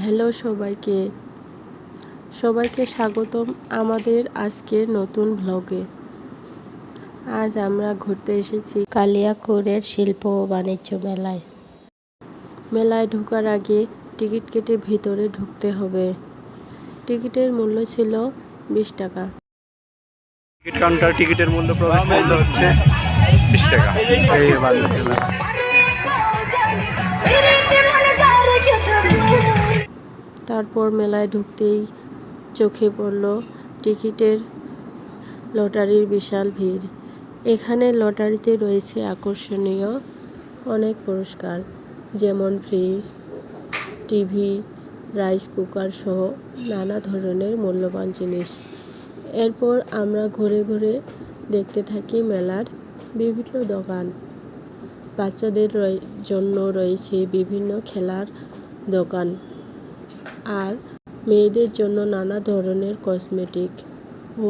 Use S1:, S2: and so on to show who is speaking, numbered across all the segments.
S1: Hello সবাইকে স্বাগতম আমাদের আজকের নতুন ব্লগে। আজ আমরা ঘুরতে এসেছি কালিয়াকৈরের শিল্প ও বাণিজ্য মেলায়। মেলায় ঢোকার আগে টিকিট কেটে ভিতরে ঢুকতে হবে। টিকিটের মূল্য ছিল 20 টাকা।
S2: টিকিট কাউন্টার টিকিটের মূল্য প্রবেশ মূল্য হচ্ছে 20 টাকা।
S1: তারপর মেলায় ঢুকতেই চোখে পড়ল টিকিটের লটারির বিশাল ভিড়। এখানে লটারিতে রয়েছে আকর্ষণীয় অনেক পুরস্কার, যেমন ফ্রিজ, টিভি, রাইস কুকার সহ নানা ধরনের মূল্যবান জিনিস। এরপর আমরা ঘুরে ঘুরে দেখতে থাকি মেলার বিভিন্ন দোকান। বাচ্চাদের জন্য রয়েছে বিভিন্ন খেলার দোকান আর মেয়েদের জন্য নানা ধরনের কসমেটিক ও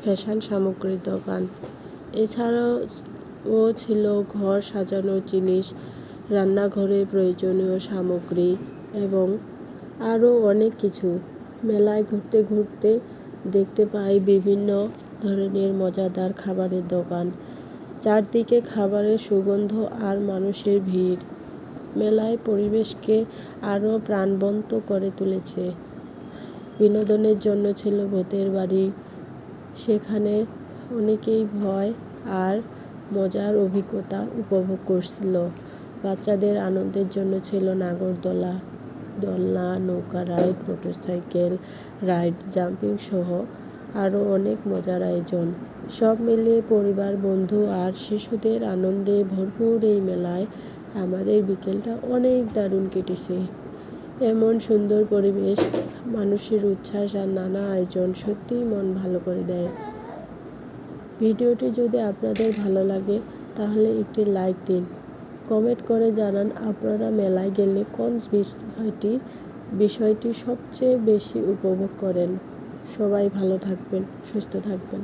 S1: ফ্যাশন সামগ্রীর দোকান। এছাড়াও ছিল ঘর সাজানোর জিনিস, রান্নাঘরে প্রয়োজনীয় সামগ্রী এবং আরও অনেক কিছু। মেলায় ঘুরতে ঘুরতে দেখতে পাই বিভিন্ন ধরনের মজাদার খাবারের দোকান। চারদিকে খাবারের সুগন্ধ আর মানুষের ভিড় মেলায় পরিবেশকে আরও প্রাণবন্ত করে তুলেছে। বিনোদনের জন্য ছিল ভূতের বাড়ি, সেখানে অনেকেই ভয় আর মজার অভিজ্ঞতা উপভোগ করছিল। বাচ্চাদের আনন্দের জন্য ছিল নাগরদোলা, দোলনা, নৌকা রাইড, মোটরসাইকেল রাইড, জাম্পিং সহ আরও অনেক মজার আয়োজন। সব মিলিয়ে পরিবার, বন্ধু আর শিশুদের আনন্দে ভরপুর এই মেলায় আমাদের বিকেলটা অনেক দারুণ কেটেছে। এমন সুন্দর পরিবেশ, মানুষের উচ্ছ্বাস আর নানা আয়োজন সত্যিই মন ভালো করে দেয়। ভিডিওটি যদি আপনাদের ভালো লাগে তাহলে একটি লাইক দিন, কমেন্ট করে জানান আপনারা মেলায় গেলে কোন বিষয়টি সবচেয়ে বেশি উপভোগ করেন। সবাই ভালো থাকবেন, সুস্থ থাকবেন।